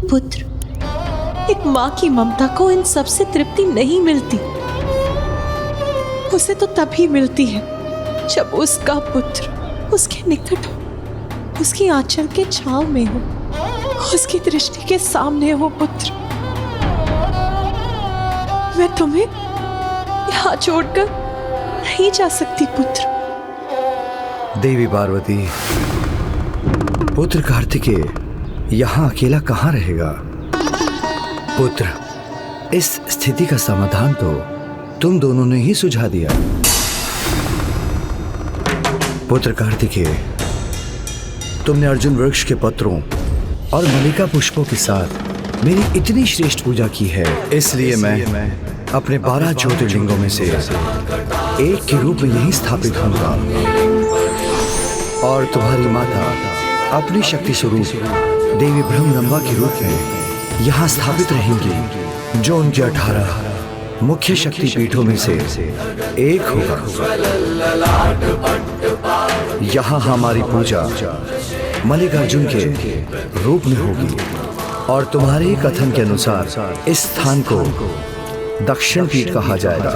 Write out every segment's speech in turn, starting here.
पुत्र, एक माँ की ममता को इन सबसे तृप्ति नहीं मिलती। उसे तो तभी मिलती है जब उसका पुत्र उसके निकट हो, उसकी आंचल के छांव में हो, उसकी दृष्टि के सामने हो। पुत्र, मैं तुम्हें यहाँ छोड़कर नहीं जा सकती पुत्र। देवी पार्वती, पुत्र कार्तिकेय यहाँ अकेला कहाँ रहेगा? पुत्र, इस स्थिति का समाधान तो तुम दोनों ने ही सुझा दिया। पुत्र कार्तिकेय, तुमने अर्जुन वृक्ष के पत्रों और मल्लिका पुष्पों के साथ मेरी इतनी श्रेष्ठ पूजा की है, इसलिए मैं अपने 12 ज्योतिर्लिंगों में से एक के रूप में यहीं स्थापित होऊंगा और तुम्हारी माता अपनी शक्ति स्वरूप देवी ब्रह्मरंभा के रूप में यहाँ स्थापित रहेंगी, जो उनके 18 मुख्य शक्ति पीठों में से एक होगा। यहाँ हमारी पूजा मल्लिकार्जुन के रूप में होगी और तुम्हारे कथन के अनुसार इस स्थान को दक्षिण पीठ कहा जाएगा।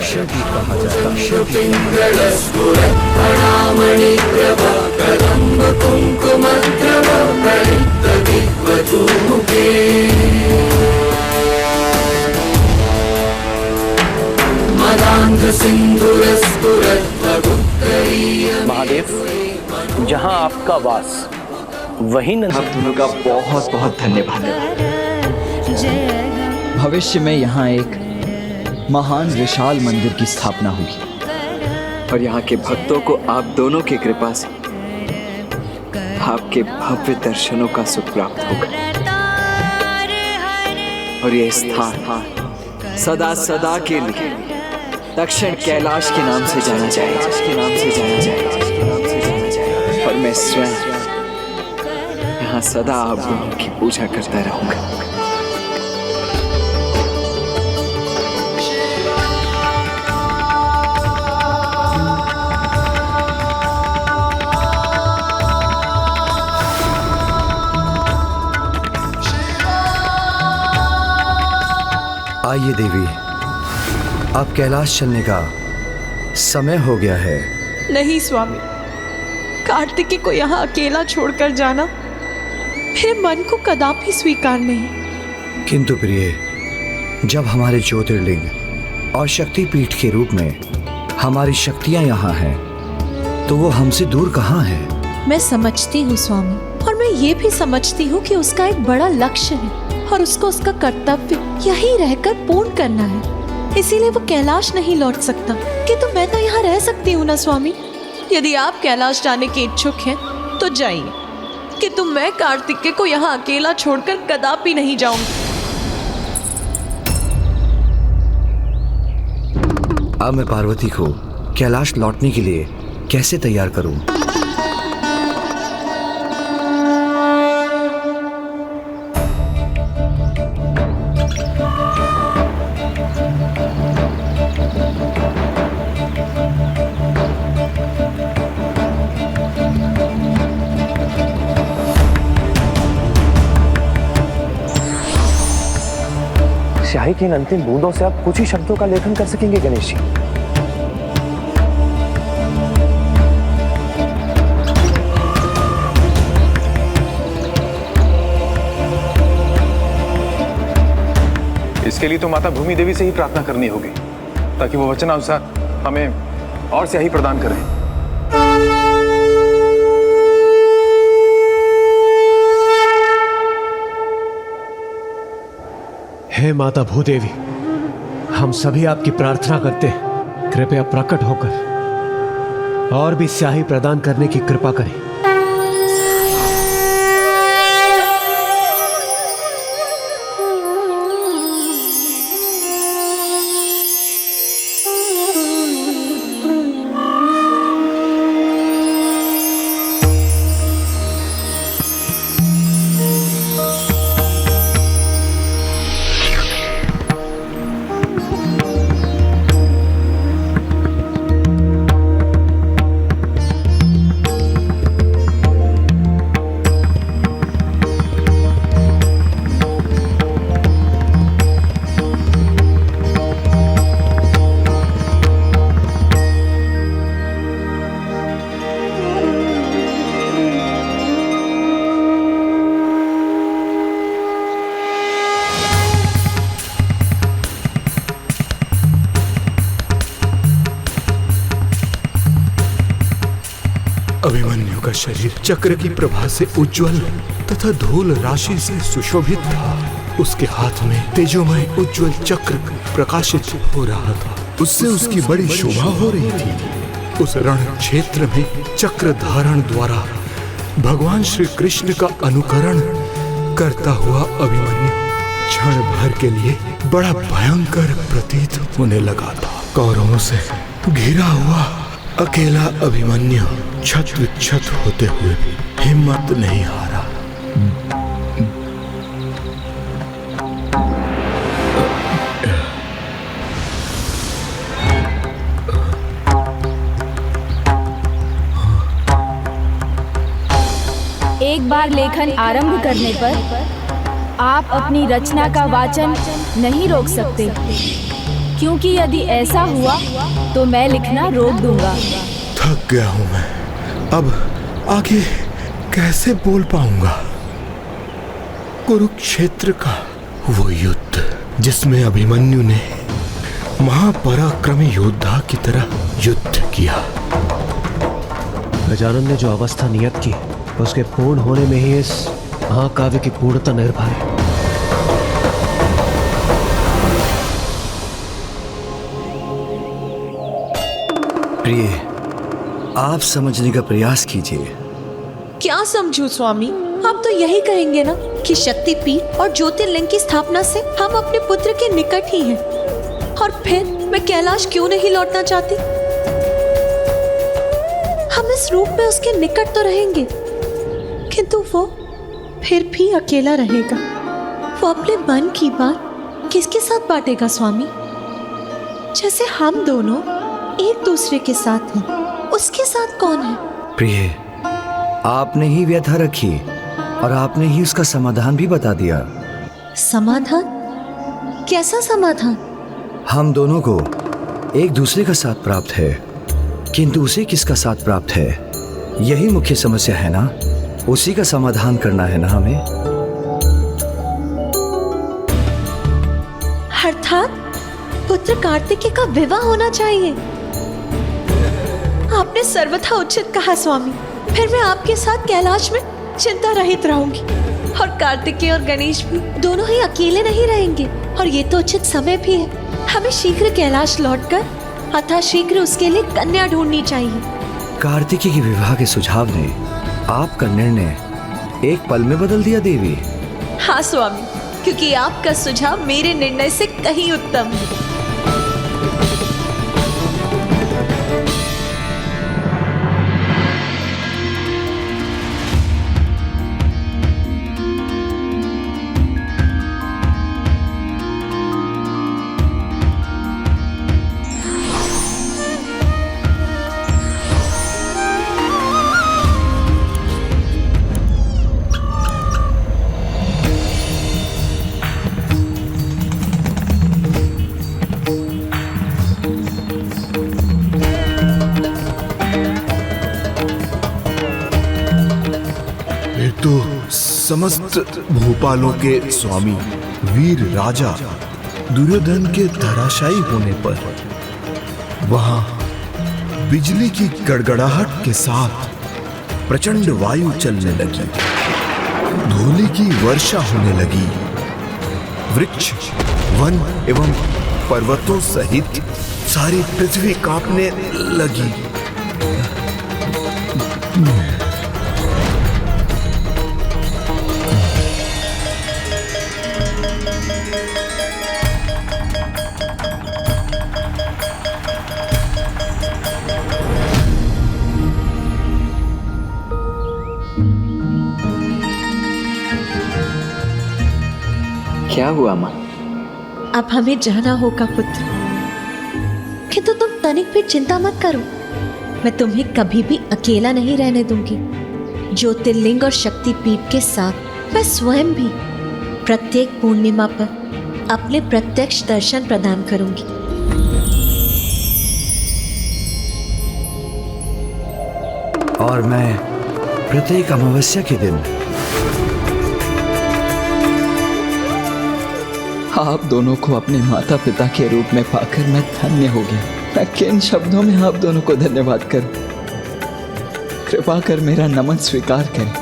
महादेव, जहाँ आपका वास वही आप दोनों का बहुत बहुत धन्यवाद। भविष्य में यहाँ एक महान विशाल मंदिर की स्थापना होगी और यहाँ के भक्तों को आप दोनों की कृपा से आपके भव्य दर्शनों का सुख प्राप्त होगा और ये स्थान सदा सदा के लिए दक्षिण कैलाश के नाम से जाना जाएगा, और मैं स्वयं यहाँ सदा आप दोनों की पूजा करता रहूंगा। आइए देवी, अब कैलाश चलने का समय हो गया है। नहीं स्वामी, कार्तिकेय को यहाँ अकेला छोड़कर जाना मेरे मन को कदापि स्वीकार नहीं। किंतु प्रिय, जब हमारे ज्योतिर्लिंग और शक्तिपीठ के रूप में हमारी शक्तियां यहाँ हैं, तो वो हमसे दूर कहाँ है? मैं समझती हूँ स्वामी, और मैं ये भी समझती हूँ कि उसका एक बड़ा लक्ष्य है और उसको उसका कर्तव्य यहीं रहकर पूर्ण करना है, इसीलिए वो कैलाश नहीं लौट सकता। किंतु मैं तो यहाँ रह सकती हूँ ना स्वामी। यदि आप कैलाश जाने के इच्छुक हैं तो जाइए, किंतु मैं कार्तिकेय को यहाँ अकेला छोड़कर कदापि नहीं जाऊंगी। अब मैं पार्वती को कैलाश लौटने के लिए कैसे तैयार करूं? स्याही की इन अंतिम बूंदों से आप कुछ ही शब्दों का लेखन कर सकेंगे गणेश जी। इसके लिए तो माता भूमि देवी से ही प्रार्थना करनी होगी, ताकि वो वचनानुसार हमें और स्याही प्रदान करें। हे माता भूदेवी, हम सभी आपकी प्रार्थना करते हैं, कृपया प्रकट होकर और भी स्याही प्रदान करने की कृपा करें। शरीर चक्र की प्रभा से उज्जवल तथा धूल राशि से सुशोभित था। उसके हाथ में तेजोमय उज्जवल चक्र प्रकाशित हो रहा था। उससे उसकी बड़ी शोभा हो रही थी। उस रण क्षेत्र में चक्र धारण द्वारा भगवान श्री कृष्ण का अनुकरण करता हुआ अभिमन्यु क्षण भर के लिए बड़ा भयंकर प्रतीत होने लगा था। कौरवों से घिरा हुआ अकेला अभिमन्यु छत विक्षत होते हुए भी हिम्मत नहीं हारा। एक बार लेखन आरंभ करने पर आप अपनी रचना का वाचन नहीं रोक सकते, क्योंकि यदि ऐसा हुआ तो मैं लिखना रोक दूंगा। थक गया हूं मैं, अब आगे कैसे बोल पाऊंगा। कुरुक्षेत्र का वो युद्ध जिसमें अभिमन्यु ने महापराक्रमी योद्धा की तरह युद्ध किया। गजानन ने जो अवस्था नियत की उसके पूर्ण होने में ही इस महाकाव्य की पूर्णता निर्भर है। प्रिय, आप समझने का प्रयास कीजिए। क्या समझूं स्वामी? आप तो यही कहेंगे ना कि शक्तिपीठ और ज्योतिर्लिंग की स्थापना से हम अपने पुत्र के निकट ही हैं। और फिर मैं कैलाश क्यों नहीं लौटना चाहती? हम इस रूप में उसके निकट तो रहेंगे, किंतु वो फिर भी अकेला रहेगा। वो अपने मन की बात किसके साथ बांटेगा स्वामी? जैसे हम दोनों एक दूसरे के साथ हैं, उसके साथ कौन है? प्रिय, आपने ही व्यथा रखी और आपने ही उसका समाधान भी बता दिया। समाधान? कैसा समाधान? हम दोनों को एक दूसरे का साथ प्राप्त है, किंतु उसे किसका साथ प्राप्त है, यही मुख्य समस्या है ना। उसी का समाधान करना है ना हमें। अर्थात पुत्र कार्तिकेय का विवाह होना चाहिए। आपने सर्वथा उचित कहा स्वामी। फिर मैं आपके साथ कैलाश में चिंता रहित रहूंगी, और कार्तिकेय और गणेश भी दोनों ही अकेले नहीं रहेंगे। और ये तो उचित समय भी है। हमें शीघ्र कैलाश लौटकर अतः शीघ्र उसके लिए कन्या ढूंढनी चाहिए। कार्तिकेय के विवाह के सुझाव ने आपका निर्णय एक पल में बदल दिया देवी। हाँ स्वामी, क्योंकि आपका सुझाव मेरे निर्णय से कहीं उत्तम है। समस्त भूपालों के स्वामी वीर राजा दुर्योधन के धराशायी होने पर वहां बिजली की गड़गड़ाहट के साथ प्रचंड वायु चलने लगी, धूलि की वर्षा होने लगी, वृक्ष, वन एवं पर्वतों सहित सारी पृथ्वी कांपने लगी। क्या हुआ माँ? अब हमें जाना होगा पुत्र, किंतु तुम तनिक भी चिंता मत करो। मैं तुम्हें कभी भी अकेला नहीं रहने दूंगी। ज्योतिर्लिंग और शक्तिपीठ के साथ मैं स्वयं भी प्रत्येक पूर्णिमा पर अपने प्रत्यक्ष दर्शन प्रदान करूंगी। और मैं प्रत्येक अमावस्या के दिन आप दोनों को अपने माता पिता के रूप में पाकर मैं धन्य हो गया। मैं किन शब्दों में आप दोनों को धन्यवाद करूं। कृपा कर मेरा नमन स्वीकार करें।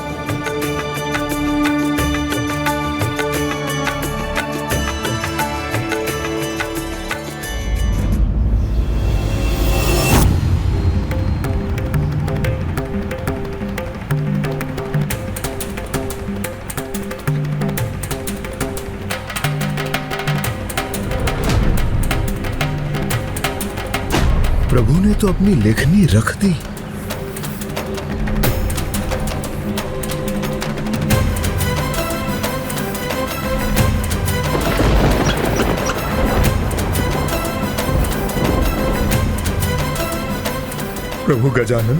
प्रभु ने तो अपनी लेखनी रख दी। प्रभु गजानन,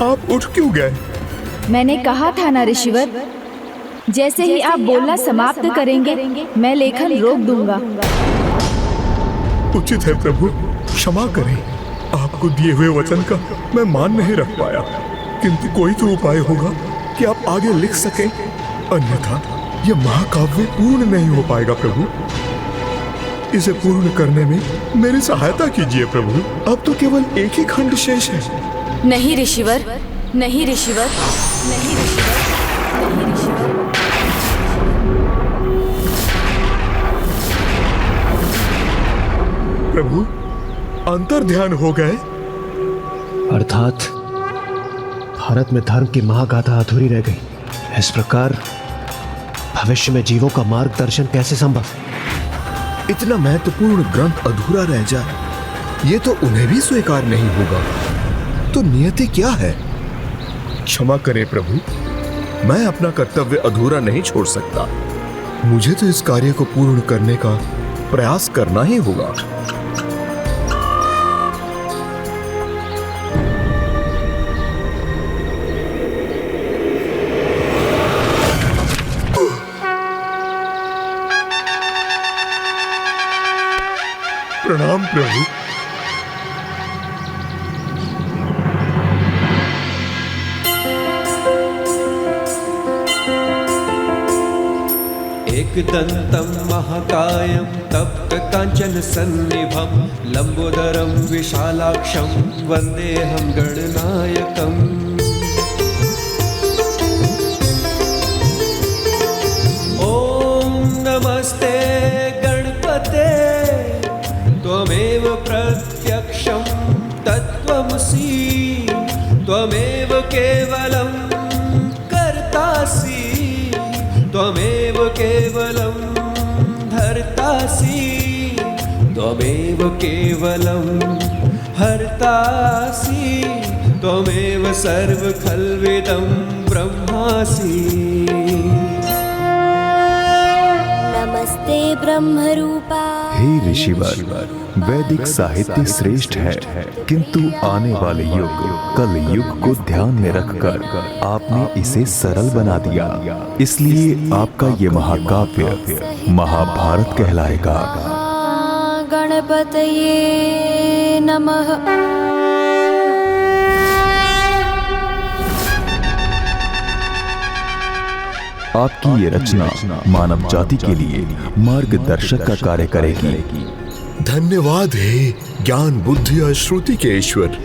आप उठ क्यों गए? मैंने कहा था ना ऋषिवर, जैसे ही आप बोलना समाप्त करेंगे मैं लेखन रोक दूंगा। उचित है प्रभु, क्षमा करें। आपको दिए हुए वचन का मैं मान नहीं रख पाया, किंतु कोई तो उपाय होगा कि आप आगे लिख सकें, अन्यथा यह महाकाव्य पूर्ण नहीं हो पाएगा। प्रभु, इसे पूर्ण करने में मेरी सहायता कीजिए प्रभु। अब तो केवल एक ही खंड शेष है। नहीं ऋषिवर, नहीं ऋषिवर, नहीं ऋषिवर, नहीं ऋषिवर। प्रभु, अंतर ध्यान हो गए। अर्थात भारत में धर्म की महागाथा अधूरी रह गई। इस प्रकार भविष्य में जीवों का मार्गदर्शन कैसे संभव? इतना महत्वपूर्ण ग्रंथ अधूरा रह जाए, ये तो उन्हें भी स्वीकार नहीं होगा। तो नियति क्या है? क्षमा करें प्रभु, मैं अपना कर्तव्य अधूरा नहीं छोड़ सकता। मुझे तो इस कार्य को पूर्ण करने का प्रयास करना ही होगा। प्रणाम प्रभु। एकदन्तं महाकायं तप्तकाञ्चन सन्निभं लम्बोदरं विशालाक्षं वन्देऽहं गणनायकम्। ॐ नमस्ते गणपते, त्वमेव प्रत्यक्षं तत्त्वमसि, त्वमेव केवलं कर्तासि, त्वमेव केवलं धर्तासि, त्वमेव केवलं हर्तासि, त्वमेव सर्वखल्विदं ब्रह्मासि। नमस्ते ब्रह्मरूपा। हे ऋषिवर, वैदिक साहित्य श्रेष्ठ है, किंतु आने वाले युग कल युग को ध्यान में रखकर आपने इसे सरल बना दिया। इसलिए आपका ये महाकाव्य महाभारत कहलाएगा। गणपतये नमः। आपकी ये रचना मानव जाति के लिए मार्गदर्शक का कार्य करेगी। धन्यवाद हे ज्ञान बुद्धि और श्रुति के ईश्वर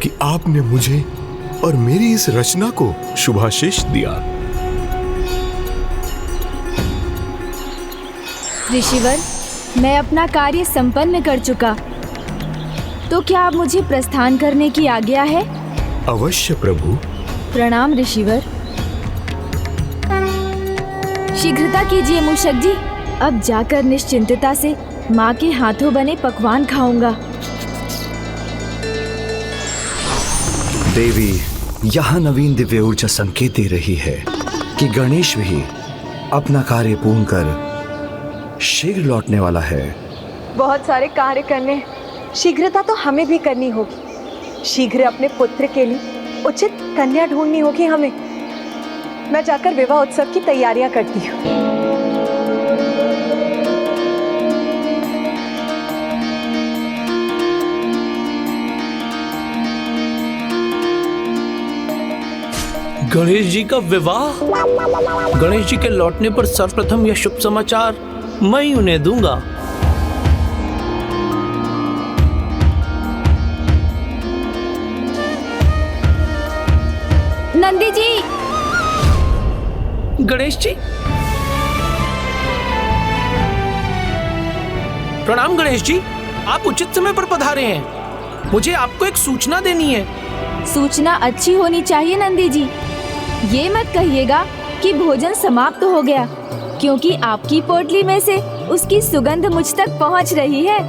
कि आपने मुझे और मेरी इस रचना को शुभाशीष दिया। ऋषिवर, मैं अपना कार्य संपन्न कर चुका, तो क्या आप मुझे प्रस्थान करने की आज्ञा है? अवश्य प्रभु। प्रणाम ऋषिवर। शीघ्रता कीजिए मूषक जी, अब जाकर निश्चिंतता से माँ के हाथों बने पकवान खाऊंगा। देवी, यहाँ नवीन दिव्य ऊर्जा संकेत दे रही है कि गणेश भी अपना कार्य पूर्ण कर शीघ्र लौटने वाला है। बहुत सारे कार्य करने, शीघ्रता तो हमें भी करनी होगी। शीघ्र अपने पुत्र के लिए उचित कन्या ढूंढनी होगी हमें। मैं जाकर विवाह उत्सव की तैयारियां करती हूँ। गणेश जी का विवाह? गणेश जी के लौटने पर सर्वप्रथम यह शुभ समाचार मैं ही उन्हें दूंगा। नंदी जी। गणेश जी, प्रणाम गणेश जी। आप उचित समय पर पधारे हैं। मुझे आपको एक सूचना देनी है। सूचना अच्छी होनी चाहिए नंदी जी। ये मत कहिएगा कि भोजन समाप्त हो गया, क्योंकि आपकी पोटली में से उसकी सुगंध मुझ तक पहुंच रही है।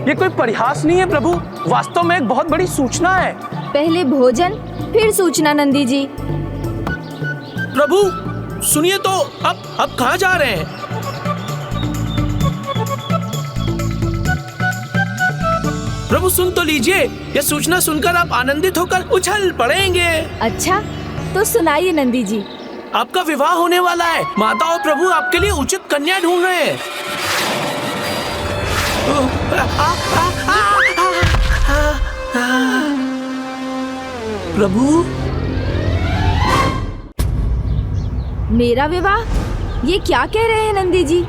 ये कोई परिहास नहीं है प्रभु, वास्तव में एक बहुत बड़ी सूचना है। पहले भोजन फिर सूचना नंदी जी। प्रभु सुनिए तो, अब कहाँ जा रहे हैं? प्रभु सुन तो लीजिए, यह सूचना सुनकर आप आनंदित होकर उछल पड़ेंगे। अच्छा तो सुनाइए नंदी जी। आपका विवाह होने वाला है। माता और प्रभु आपके लिए उचित कन्या ढूंढ रहे हैं। प्रभु, मेरा विवाह? ये क्या कह रहे हैं नंदी जी?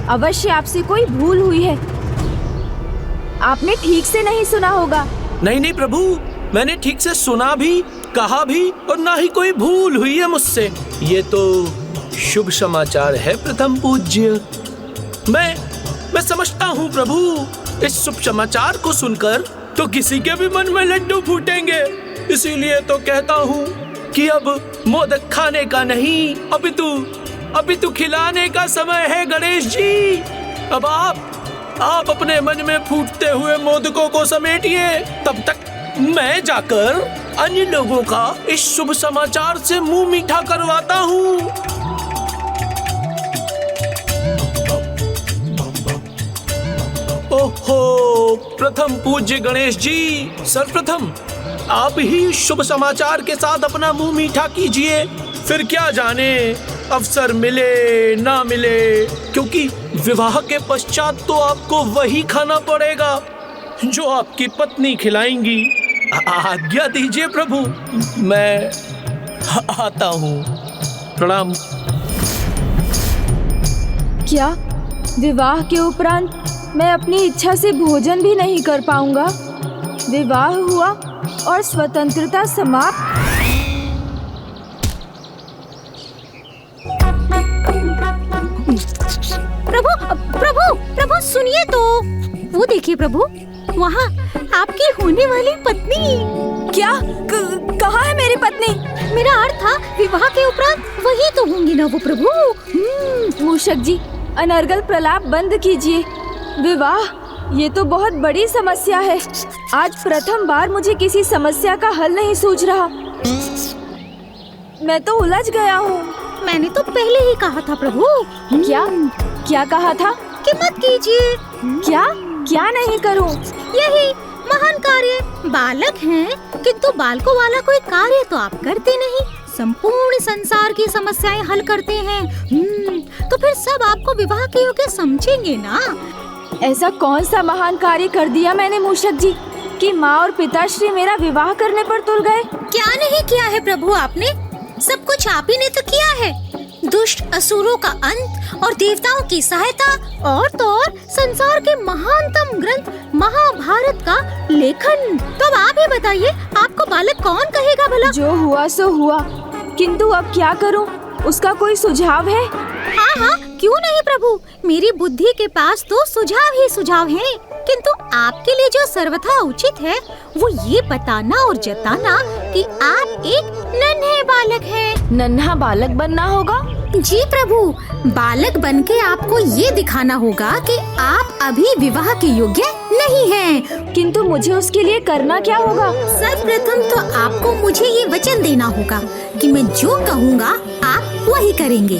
अवश्य आपसे कोई भूल हुई है। आपने ठीक से नहीं सुना होगा। नहीं प्रभु, मैंने ठीक से सुना भी, कहा भी, और ना ही कोई भूल हुई है मुझसे। ये तो शुभ समाचार है प्रथम पूज्य। मैं समझता हूँ प्रभु, इस शुभ समाचार को सुनकर तो किसी के भी मन में लड्डू फूटेंगे। इसीलिए तो कहता हूँ कि अब मोदक खाने का नहीं, अपितु खिलाने का समय है गणेश जी। अब आप अपने मन में फूटते हुए मोदकों को समेटिए। तब तक मैं जाकर अन्य लोगों का इस शुभ समाचार से मुंह मीठा करवाता हूँ। ओहो प्रथम पूज्य गणेश जी, सर्वप्रथम आप ही शुभ समाचार के साथ अपना मुंह मीठा कीजिए। फिर क्या जाने अवसर मिले ना मिले, क्योंकि विवाह के पश्चात तो आपको वही खाना पड़ेगा जो आपकी पत्नी खिलाएंगी। आज्ञा दीजिए प्रभु, मैं आता हूँ। प्रणाम। क्या विवाह के उपरांत मैं अपनी इच्छा से भोजन भी नहीं कर पाऊंगा? विवाह हुआ और स्वतंत्रता समाप्त। प्रभु सुनिए तो, वो देखिए प्रभु, वहाँ आपकी होने वाली पत्नी। क्या? कहाँ है मेरी पत्नी? मेरा अर्थ था विवाह के उपरांत वही तो होंगी ना वो प्रभु। मूषक जी, अनर्गल प्रलाप बंद कीजिए। विवाह, ये तो बहुत बड़ी समस्या है। आज प्रथम बार मुझे किसी समस्या का हल नहीं सूझ रहा। मैं तो उलझ गया हूँ। मैंने तो पहले ही कहा था प्रभु। क्या कहा था? कि मत कीजिए। क्या नहीं करूं? यही महान कार्य। बालक हैं, किंतु बालकों वाला कोई कार्य तो आप करते नहीं। संपूर्ण संसार की समस्याएं हल करते हैं। तो फिर सब आपको विवाह के योग्य समझेंगे ना। ऐसा कौन सा महान कार्य कर दिया मैंने मूषक जी कि माँ और पिताश्री मेरा विवाह करने पर तुल गए? क्या नहीं किया है प्रभु आपने? सब कुछ आप ही ने तो किया है। दुष्ट असुरों का अंत और देवताओं की सहायता, और तो और संसार के महानतम ग्रंथ महाभारत का लेखन। तो अब आप ही बताइए, आपको बालक कौन कहेगा भला? जो हुआ सो हुआ, किंतु अब क्या करूं? उसका कोई सुझाव है? हाँ, क्यों नहीं प्रभु, मेरी बुद्धि के पास तो सुझाव ही सुझाव हैं। किंतु आपके लिए जो सर्वथा उचित है वो ये बताना और जताना कि आप एक नन्हे बालक हैं। नन्हा बालक बनना होगा? जी प्रभु, बालक बनके आपको ये दिखाना होगा कि आप अभी विवाह के योग्य नहीं हैं। किंतु मुझे उसके लिए करना क्या होगा? सर्वप्रथम तो आपको मुझे ये वचन देना होगा कि मैं जो कहूँगा आप वही करेंगे।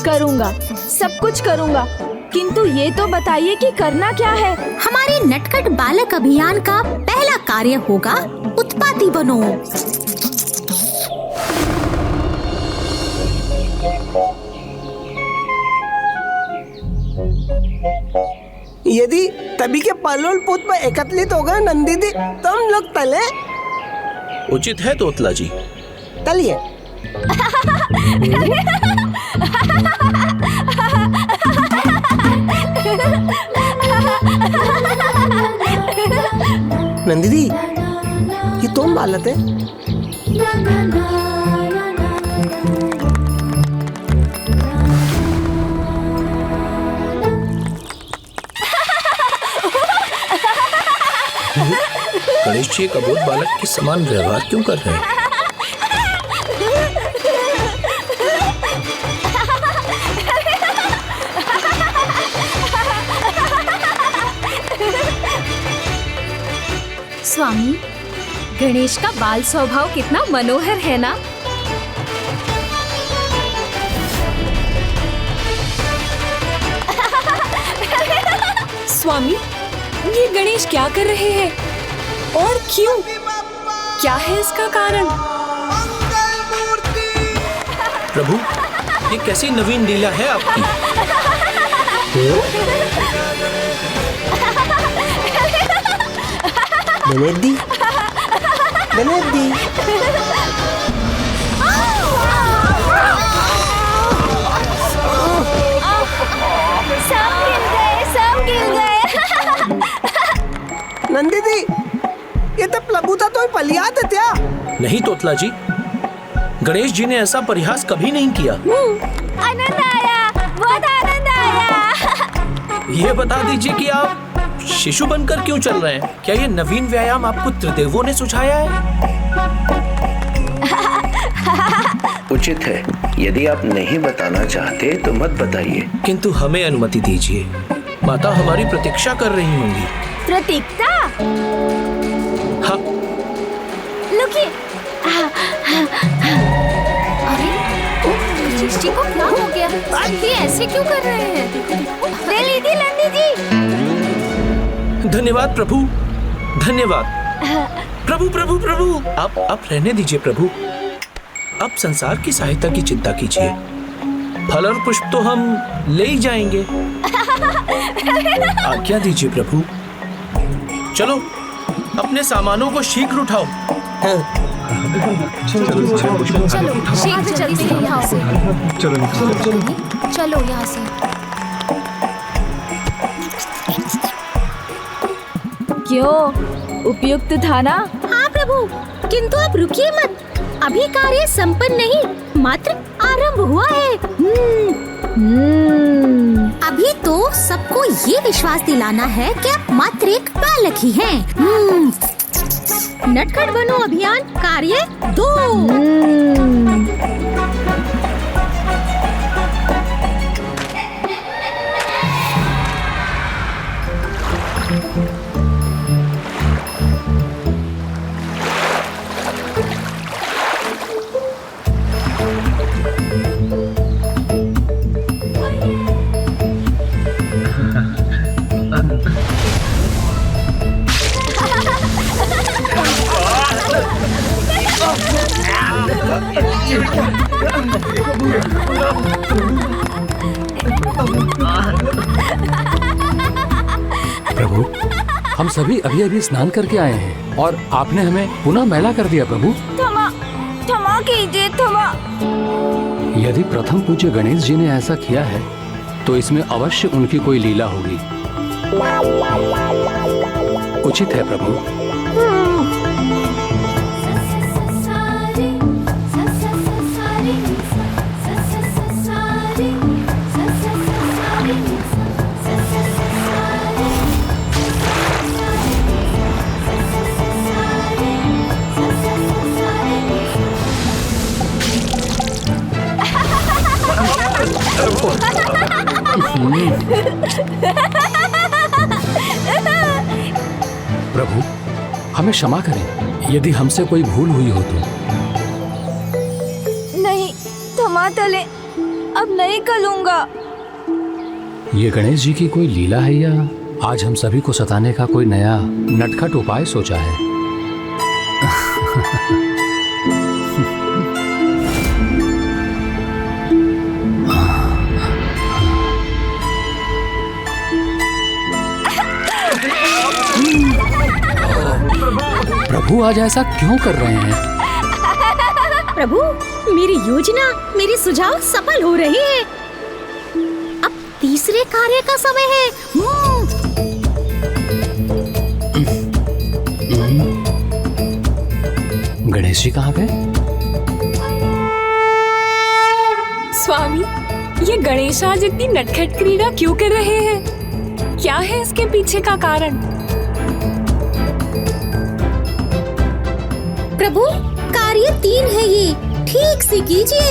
करूँगा, सब कुछ करूँगा, किंतु ये तो बताइए कि करना क्या है? हमारे नटखट बालक अभियान का पहला कार्य होगा उत्पाती बनो। यदि तभी के पलोल पुत में एकत्रित हो गए नंदी दी, तो हम लोग तले। उचित है तोतला जी। तलिए। नंदी दी, ये तुम बालक है? गणेश जी एक अबोध बालक के समान व्यवहार क्यों कर रहे हैं? स्वामी, गणेश का बाल स्वभाव कितना मनोहर है ना? स्वामी, ये गणेश क्या कर रहे हैं और क्यों? क्या है इसका कारण? प्रभु, ये कैसी नवीन लीला है आपकी? गणेश दी, गणेश दी। सब गिर गए। नंदी दी, ये तो प्रभु था तो पलियात है क्या? नहीं तोतला जी, गणेश जी ने ऐसा परिहास कभी नहीं किया। आनंद आया, बहुत आनंद आया। ये बता दीजिए कि आप शिशु बनकर क्यों चल रहे हैं? क्या ये नवीन व्यायाम आपको त्रिदेवों ने सुझाया है? उचित है, यदि आप नहीं बताना चाहते तो मत बताइए। किंतु हमें अनुमति दीजिए, माता हमारी प्रतीक्षा कर रही होंगी। प्रतीक्षा? हाँ। लुकी। अरे, सृष्टि को क्या हो गया? ये ऐसे क्यों कर रहे हैं? ले लीजिए नंदी जी। धन्यवाद प्रभु, धन्यवाद। प्रभु प्रभु प्रभु, आप रहने दीजिए प्रभु। आप संसार की सहायता की चिंता कीजिए। फल और पुष्प तो हम ले ही जाएंगे। आज्ञा दीजिए प्रभु। चलो, अपने सामानों को शीघ्र उठाओ। चलो शीघ्र चलते हैं यहाँ से। चलो यहाँ से। क्यों, उपयुक्त था ना? हाँ प्रभु, किंतु आप रुकिए मत। अभी कार्य संपन्न नहीं, मात्र आरंभ हुआ है। अभी तो सबको ये विश्वास दिलाना है कि आप मात्र एक बालक ही हैं। नटखट बनो अभियान कार्य 2। प्रभु, हम सभी अभी अभी स्नान करके आए हैं और आपने हमें पुनः मैला कर दिया। प्रभु क्षमा कीजिए, क्षमा। यदि प्रथम पूज्य गणेश जी ने ऐसा किया है तो इसमें अवश्य उनकी कोई लीला होगी। उचित है प्रभु। प्रभु, हमें क्षमा करें यदि हमसे कोई भूल हुई हो तो। नहीं, क्षमा तले, अब नहीं करूंगा। ये गणेश जी की कोई लीला है या आज हम सभी को सताने का कोई नया नटखट उपाय सोचा है? प्रभु आज ऐसा क्यों कर रहे हैं? प्रभु, मेरी योजना, मेरी सुझाव सफल हो रही है। अब तीसरे कार्य का समय है। गणेश जी कहाँ गए? स्वामी, ये गणेश आज इतनी नटखट क्रीड़ा क्यों कर रहे हैं? क्या है इसके पीछे का कारण? प्रभु, कार्य 3 है ये, ठीक से कीजिए।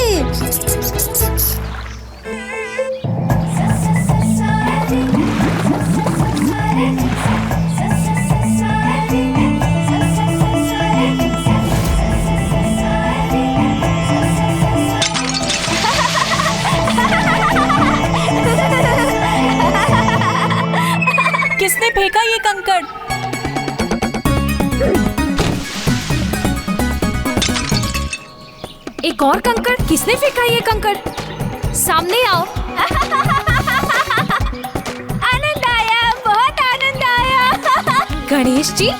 किसने फेंका ये कंकड़? एक और कंकड़? किसने फेंका ये कंकड़? सामने आओ। आनंद आया, बहुत आनंद आया। गणेश जी,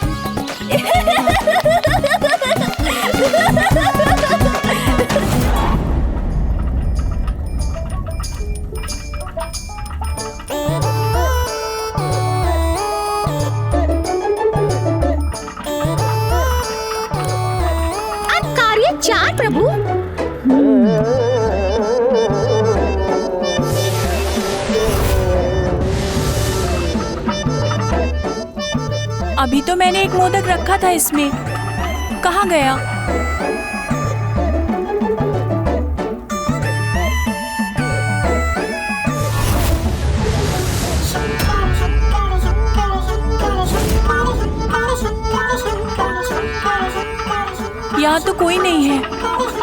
अब कार्य 4 प्रभु। अभी तो मैंने एक मोदक रखा था इसमें, कहाँ गया? यहाँ तो कोई नहीं है,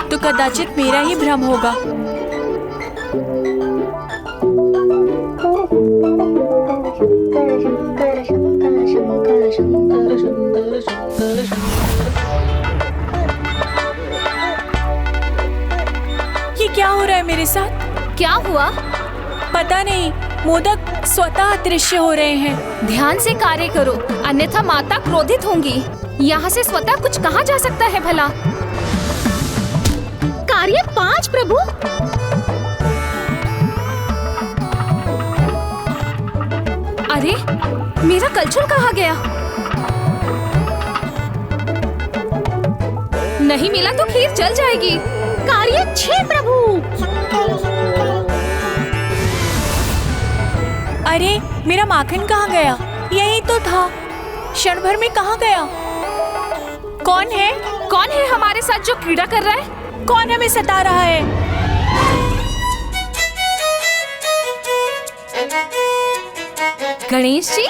तो कदाचित मेरा ही भ्रम होगा। ये क्या हो रहा है मेरे साथ? क्या हुआ? पता नहीं, मोदक स्वतः अदृश्य हो रहे हैं। ध्यान से कार्य करो, अन्यथा माता क्रोधित होंगी। यहाँ से स्वतः कुछ कहा जा सकता है भला? कार्य 5 प्रभु। अरे, मेरा कलछुल कहाँ गया? नहीं मिला तो खीर जल जाएगी। कार्य 6 प्रभु। अरे, मेरा माखन कहाँ गया? यही तो था, क्षण भर में कहाँ गया? कौन है? कौन है हमारे साथ जो क्रीड़ा कर रहा है? कौन हमें सता रहा है? गणेश जी,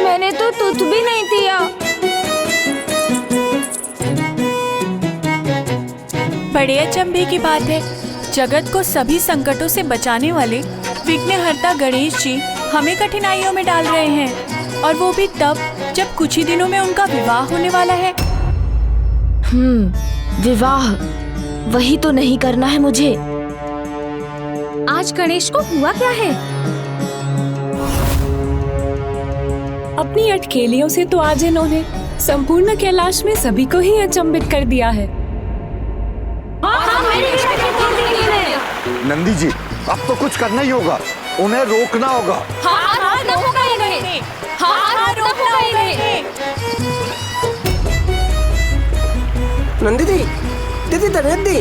मैंने तो तुझ भी नहीं दिया। बड़े अचंभे की बात है, जगत को सभी संकटों से बचाने वाले विघ्नहर्ता गणेश जी हमें कठिनाइयों में डाल रहे हैं, और वो भी तब जब कुछ ही दिनों में उनका विवाह होने वाला है। विवाह वही तो नहीं करना है मुझे। आज गणेश को हुआ क्या है? अपनी अटखेलियों से तो आज इन्होंने संपूर्ण कैलाश में सभी को ही अचंभित कर दिया है। नंदी जी, अब तो कुछ करना ही होगा, उन्हें रोकना होगा। नंदी दी, दीदी दीदी,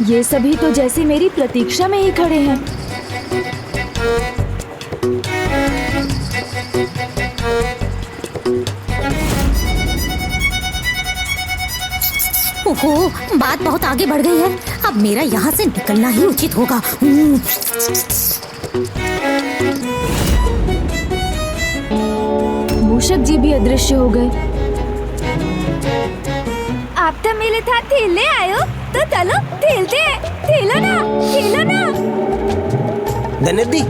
ये सभी तो जैसे मेरी प्रतीक्षा में ही खड़े हैं। ओहो, बात बहुत आगे बढ़ गई है। अब मेरा यहाँ से निकलना ही उचित होगा। मूषक जी भी अदृश्य हो गए। आप तो मेरे साथ खेलने आयो, तो चलो खेलते हैं। खेलो ना, खेलो ना। धनेदी,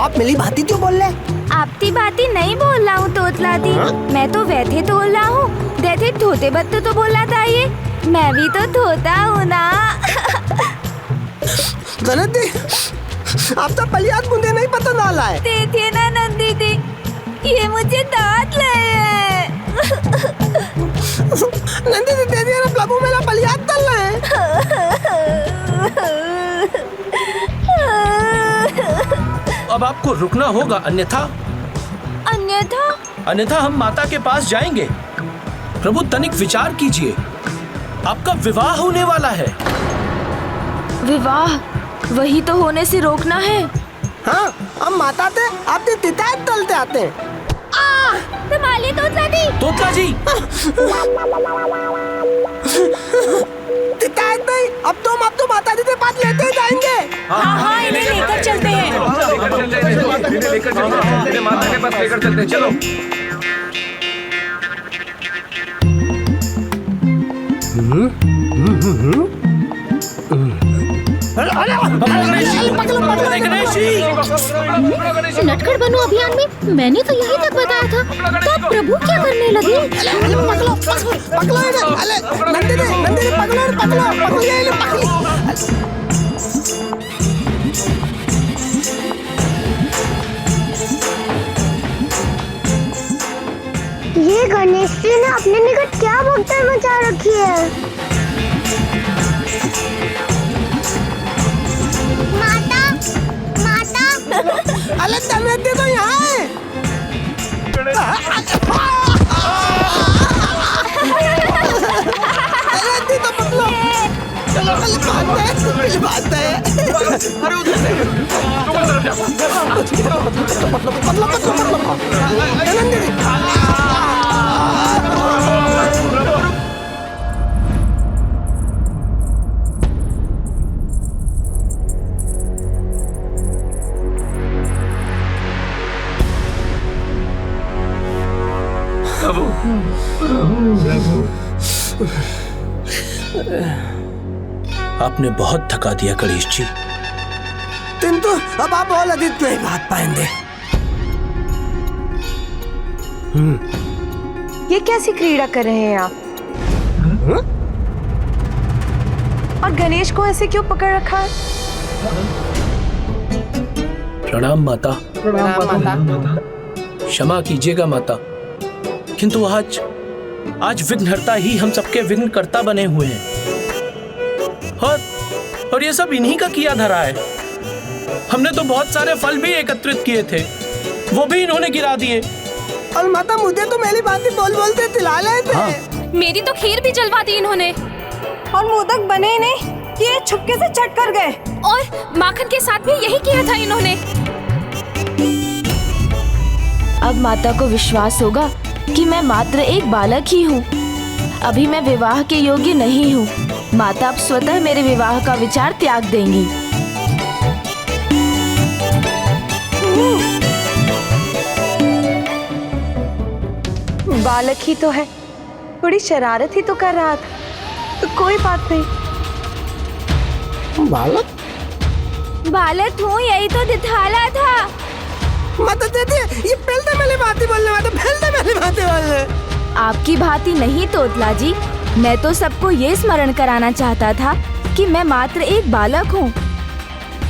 आप मिली भांति क्यों बोल रहे? आपकी बाती नहीं बोल रहा हूँ तोतला दी, मैं तो वैसे तो बोल रहा हूँ जैसे धोते बत्ते तो बोला था ये। मैं भी तो धोता हूँ ना। धनेदी, आप तो पलियात मुझे नहीं पता नाला है। देखिए ना नंदी दी, ये मुझे दांत रहे हैं। नंदी दी दे दिया ना प्रभु, मेरा पलियात तल रहा है। अब आपको रुकना होगा, अन्यथा अन्यथा अन्यथा हम माता के पास जाएंगे। प्रभु तनिक विचार कीजिए, आपका विवाह होने वाला है। विवाह वही तो होने से रोकना है। हाँ, हम माता थे, आपने तितायत तलते आते हैं। संभालिए तोतला जी। तोतला जी। तितायत नहीं, अब तो माता जी के पास लेते ही जाएंगे। हाँ, इन्हें लेकर चलते हैं। माता के पास लेकर चलते हैं, चलो। नटखट बनो अभियान में मैंने तो यही तक बताया था, तो अब प्रभु क्या करने लगे? ये गणेश जी ने अपने निकट क्या भगदड़ मचा रखी है? माता, माता। अरे दमयंती तो यहाँ है। दमयंती तो पकड़ो। चलो बात है। अरे उधर से। पकड़ो। आपने बहुत थका दिया गणेश जी। किंतु अब आप और अधिक नहीं भाग पाएंगे। ये कैसी क्रीड़ा कर रहे हैं आप? और गणेश को ऐसे क्यों पकड़ रखा है? प्रणाम माता। क्षमा कीजिएगा माता, किंतु आज विघ्नहर्ता ही हम सबके विघ्नकर्ता बने हुए हैं, और ये सब इन्हीं का किया धरा है। हमने तो बहुत सारे फल भी एकत्रित किए थे, वो भी इन्होंने गिरा दिए। और माता मुझे तो मेरी बातें बोलते तिला रहे थे। हाँ। मेरी तो खीर भी जलवा दी इन्होंने। और मोदक बने ही नहीं, ये छुपके से चट कर गए। और माखन के साथ भी यही किया था इन्होंने। अब माता को विश्वास होगा कि मैं मात्र एक बालक ही हूँ। अभी मैं विवाह के योग्य नहीं हूँ। माता अब स्वतः मेरे विवाह का विचार त्याग देंगी। बालक ही तो है, थोड़ी शरारत ही तो कर रहा था, तो कोई बात नहीं। बालक हूँ, यही तो दिखाला था। माता दीदी, ये पहले मैंने बातें बोलने वाले। आपकी भांति नहीं तोतला जी, मैं तो सबको ये स्मरण कराना चाहता था कि मैं मात्र एक बालक हूँ।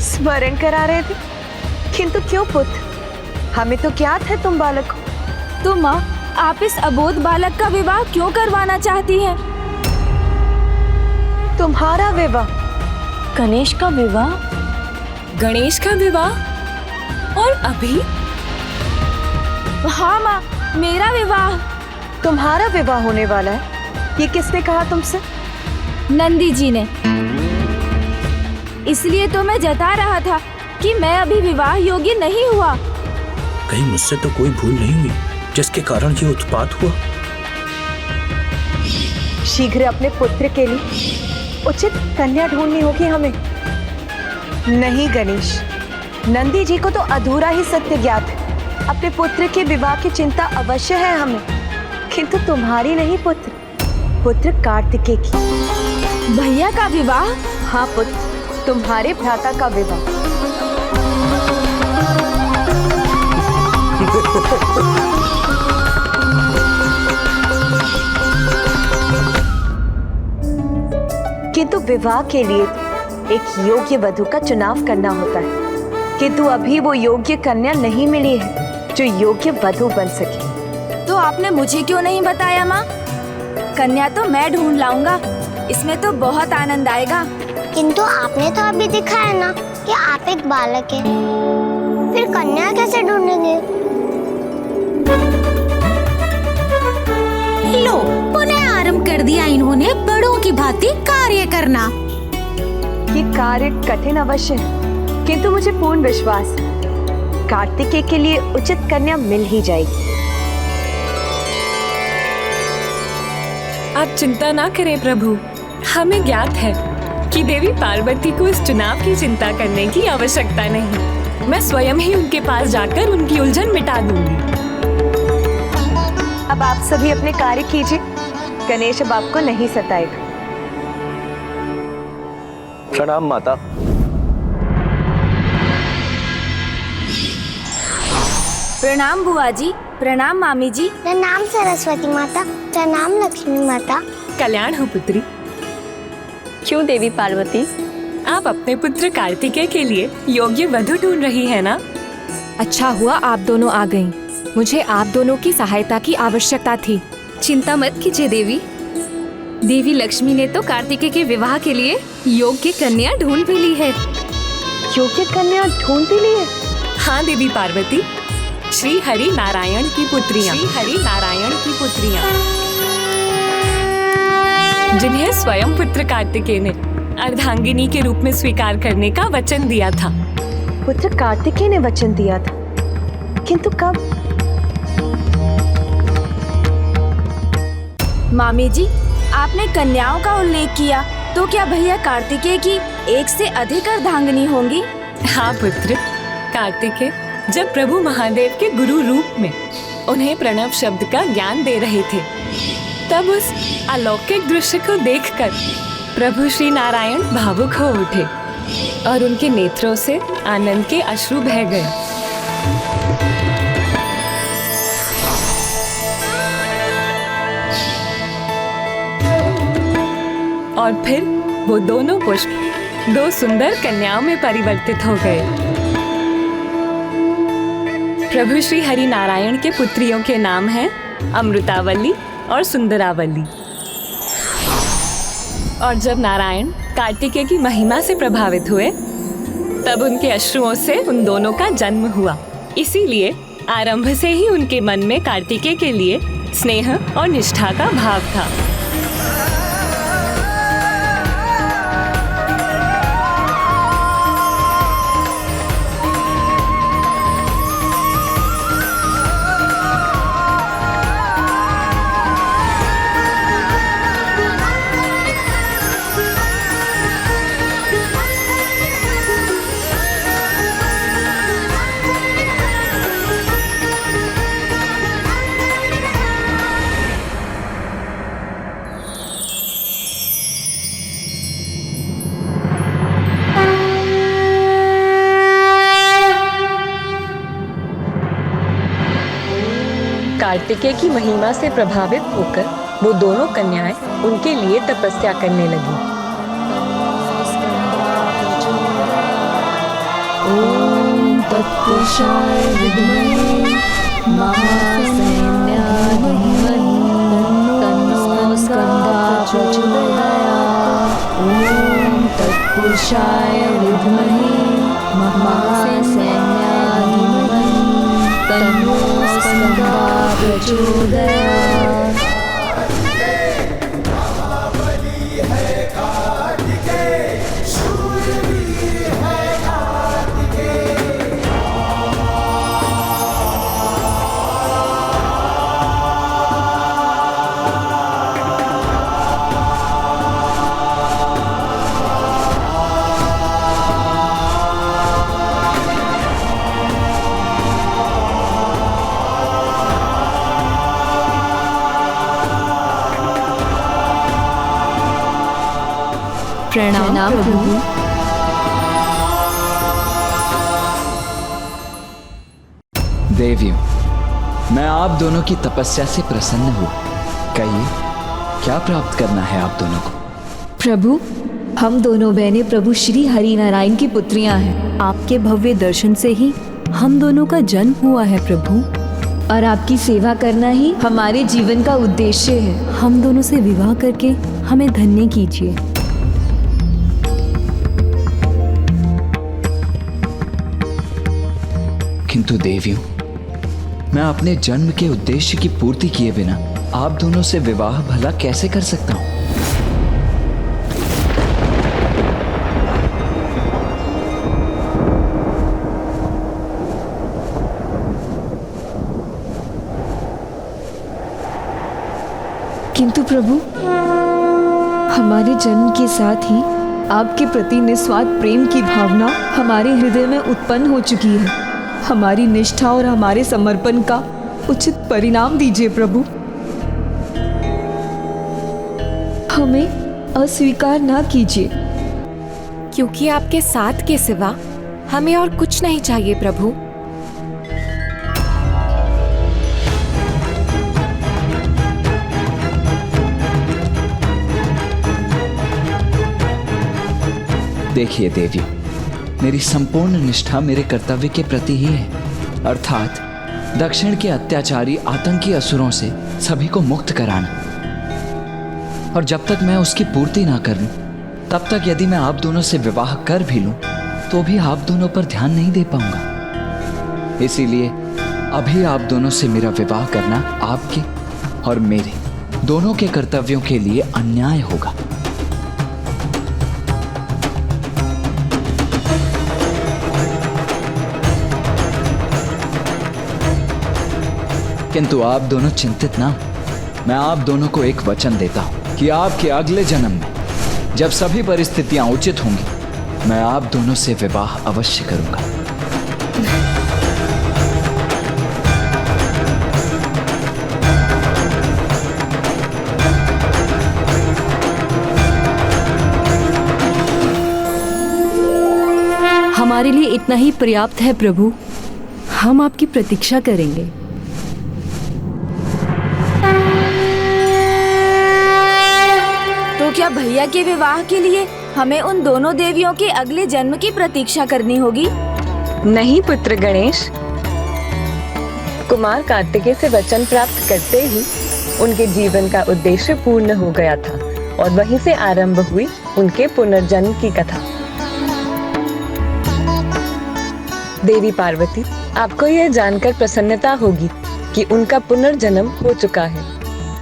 स्मरण करा रहे थे, किंतु क्यों पुत्र? हमें तो क्या था तुम बालक हो। तो माँ, आप इस अबोध बालक का विवाह क्यों करवाना चाहती हैं? तुम्हारा विवाह? गणेश का विवाह? गणेश का विवाह? और अभी? हाँ माँ, मेरा विवाह। तुम्हारा विवाह होने वाला है, ये किसने कहा तुमसे? नंदी जी ने। इसलिए तो मैं जता रहा था कि मैं अभी विवाह योग्य नहीं हुआ। कहीं मुझसे तो कोई भूल नहीं हुई जिसके कारण ये उत्पात हुआ? शीघ्र अपने पुत्र के लिए उचित कन्या ढूंढनी होगी हमें। नहीं गणेश, नंदी जी को तो अधूरा ही सत्य ज्ञात है। अपने पुत्र के विवाह की चिंता अवश्य है हमें, किंतु तुम्हारी नहीं पुत्र कार्तिकेय की। भैया का विवाह? हाँ पुत्र, तुम्हारे भ्राता का विवाह। किंतु विवाह के लिए एक योग्य वधू का चुनाव करना होता है, किंतु अभी वो योग्य कन्या नहीं मिली है जो योग्य वधू बन सके। तो आपने मुझे क्यों नहीं बताया माँ? कन्या तो मैं ढूंढ लाऊंगा, इसमें तो बहुत आनंद आएगा। किंतु आपने तो अभी दिखाया ना कि आप एक बालक हैं, फिर कन्या कैसे ढूंढेंगे? लो, कर दिया इन्होंने बड़ों की भांति कार्य करना। ये कार्य कठिन अवश्य है, किंतु मुझे पूर्ण विश्वास कार्तिकेय के लिए उचित कन्या मिल ही जाएगी। आप चिंता ना करें प्रभु, हमें ज्ञात है कि देवी पार्वती को इस चुनाव की चिंता करने की आवश्यकता नहीं। मैं स्वयं ही उनके पास जाकर उनकी उलझन मिटा दूंगी। अब आप सभी अपने कार्य कीजिए, गणेश अब आपको नहीं सताएगा। प्रणाम माता। प्रणाम बुआ जी, प्रणाम मामी जी। प्रणाम सरस्वती माता, प्रणाम लक्ष्मी माता। कल्याण हो पुत्री। क्यों देवी पार्वती? आप अपने पुत्र कार्तिकेय के लिए योग्य वधू ढूंढ रही है ना? अच्छा हुआ आप दोनों आ गईं। मुझे आप दोनों की सहायता की आवश्यकता थी। चिंता मत कीजिए देवी। देवी लक्ष्मी ने तो कार्तिकेय के विवाह के लिए योग्य कन्या ढूंढ भी ली है। योग्य कन्या ढूंढ भी ली है? हाँ देवी पार्वती, श्री हरि नारायण की पुत्रियां, श्री हरि नारायण की पुत्रियां, जिन्हें स्वयं पुत्र कार्तिकेय ने अर्धांगिनी के रूप में स्वीकार करने का वचन दिया था। पुत्र कार्तिकेय ने वचन दिया था, किंतु कब? मामी जी, आपने कन्याओं का उल्लेख किया, तो क्या भैया कार्तिकेय की एक से अधिक अर्धांगिनी होंगी? हाँ पुत्र, कार्तिकेय जब प्रभु महादेव के गुरु रूप में उन्हें प्रणव शब्द का ज्ञान दे रहे थे, तब उस अलौकिक दृश्य को देखकर प्रभु श्री नारायण भावुक हो उठे और उनके नेत्रों से आनंद के अश्रु बह गए। और फिर वो दोनों पुष्प दो सुंदर कन्याओं में परिवर्तित हो गए। प्रभु श्री हरि नारायण के पुत्रियों के नाम हैं अमृतावली और सुंदरावली। और जब नारायण कार्तिकेय की महिमा से प्रभावित हुए, तब उनके अश्रुओं से उन दोनों का जन्म हुआ। इसीलिए आरंभ से ही उनके मन में कार्तिकेय के लिए स्नेह और निष्ठा का भाव था। कार्तिकेय की महिमा से प्रभावित होकर वो दोनों कन्याएं उनके लिए तपस्या करने लगी। ओम तत्पुरुषाय विद्महे महासेनाय धीमहि तन्नो स्कंदः प्रचोदयात्। ओम तत्पुरुषाय विद्महे महासेनाय धीमहि तन्नो स्कंदः प्रचोदयात्। प्रणाम प्रभु। देवियों, मैं आप दोनों की तपस्या से प्रसन्न हूँ। कहिए, क्या प्राप्त करना है आप दोनों को? प्रभु, हम दोनों बहनें प्रभु श्री हरि नारायण की पुत्रियां हैं। आपके भव्य दर्शन से ही हम दोनों का जन्म हुआ है प्रभु, और आपकी सेवा करना ही हमारे जीवन का उद्देश्य है। हम दोनों से विवाह करके हमें धन्य कीजिए। किंतु देवियों, मैं अपने जन्म के उद्देश्य की पूर्ति किए बिना आप दोनों से विवाह भला कैसे कर सकता हूँ? किंतु प्रभु, हमारे जन्म के साथ ही आपके प्रति निस्वार्थ प्रेम की भावना हमारे हृदय में उत्पन्न हो चुकी है। हमारी निष्ठा और हमारे समर्पण का उचित परिणाम दीजिए प्रभु। हमें अस्वीकार ना कीजिए, क्योंकि आपके साथ के सिवा हमें और कुछ नहीं चाहिए प्रभु। देखिए देवी, मेरी संपूर्ण निष्ठा मेरे कर्तव्य के प्रति ही है, अर्थात दक्षिण के अत्याचारी आतंकी असुरों से सभी को मुक्त कराना। और जब तक मैं उसकी पूर्ति ना कर लूं, तब तक यदि मैं आप दोनों से विवाह कर भी लूं, तो भी आप दोनों पर ध्यान नहीं दे पाऊंगा। इसीलिए अभी आप दोनों से मेरा विवाह करना आपके और मेरे दोनों के कर्तव्यों के लिए अन्याय होगा। किंतु आप दोनों चिंतित ना हो। मैं आप दोनों को एक वचन देता हूं कि आपके अगले जन्म में जब सभी परिस्थितियां उचित होंगी, मैं आप दोनों से विवाह अवश्य करूंगा। हमारे लिए इतना ही पर्याप्त है प्रभु। हम आपकी प्रतीक्षा करेंगे। तो क्या भैया के विवाह के लिए हमें उन दोनों देवियों के अगले जन्म की प्रतीक्षा करनी होगी? नहीं पुत्र गणेश, कुमार कार्तिकेय से वचन प्राप्त करते ही उनके जीवन का उद्देश्य पूर्ण हो गया था और वहीं से आरंभ हुई उनके पुनर्जन्म की कथा। देवी पार्वती, आपको यह जानकर प्रसन्नता होगी कि उनका पुनर्जन्म हो चुका है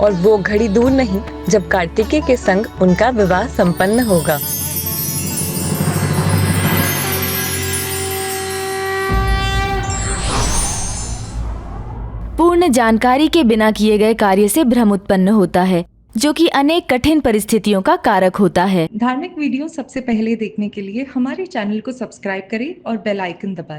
और वो घड़ी दूर नहीं जब कार्तिकेय के संग उनका विवाह संपन्न होगा। पूर्ण जानकारी के बिना किए गए कार्य से भ्रम उत्पन्न होता है, जो कि अनेक कठिन परिस्थितियों का कारक होता है। धार्मिक वीडियो सबसे पहले देखने के लिए हमारे चैनल को सब्सक्राइब करें और बेल आइकन दबाएं।